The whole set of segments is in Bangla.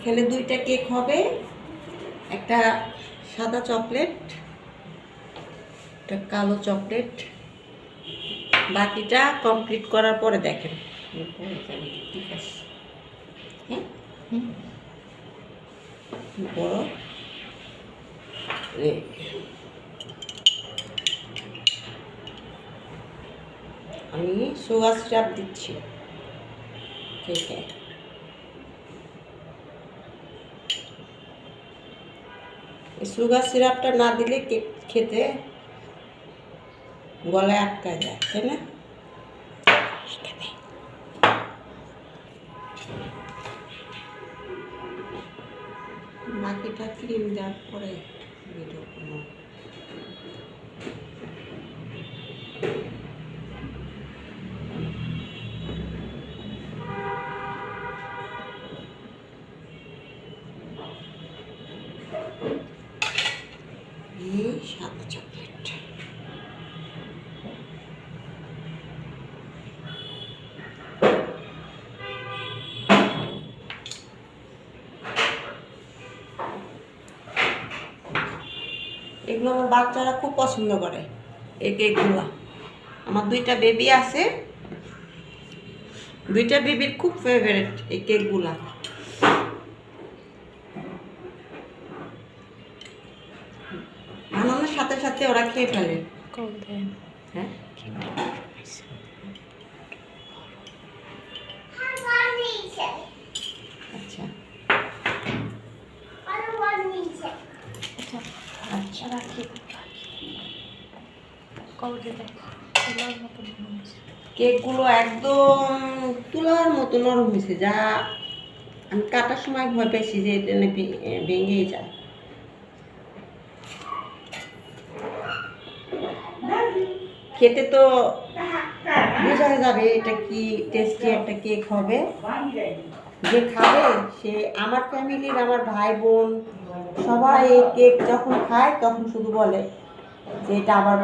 এখানে দুইটা কেক হবে, একটা সাদা চকলেট, একটা কালো চকলেট। বাকিটা কমপ্লিট করার পরে দেখেন। ঠিক আছে, হ্যাঁ বড় আমি সুগার সিরাপ দিচ্ছি কেকে। সুগার সিরাপটা না দিলে কেক খেতে গলায় আটকায় যায়, তাই না? বাকিটা ক্রিম দেওয়ার পরে ভিডিও করবো। সাদা চকলেট, এগুলো আমার বাচ্চারা খুব পছন্দ করে এই কেকগুলো। আমার দুইটা বেবি আছে, দুইটা বেবির খুব ফেভারিট এই কেকগুলা। বানানোর সাথে সাথে ওরা খেয়ে ফেলে। হ্যাঁ আচ্ছা আচ্ছা রাখি। কেকগুলো একদম তুলার মতো নরম হয়েছে, যা আমি কাটার সময় ভয় পেয়েছি যে এটা ভেঙেই যায়। খেতে তো বোঝা যাবে এটা কি টেস্টি একটা কেক হবে। যে খাবে সে আমার ফ্যামিলির, আমার ভাই বোন সবাই এই কেক যখন খায় তখন শুধু বলে যে এটা আবার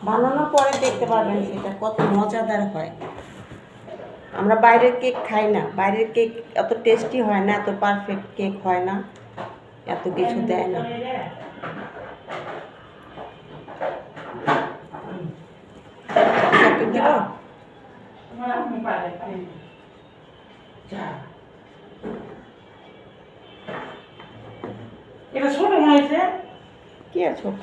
বানানোর পরে দেখতে পারবেন সেটা কত মজাদার হয়। আমরা বাইরের কেক খাই না, বাইরের কেক এত টেস্টি হয় না, এত পারফেক্ট কেক হয় না, এত কিছু দেয় না। এটা ছোট মনে হয়েছে। কি আর ছোট।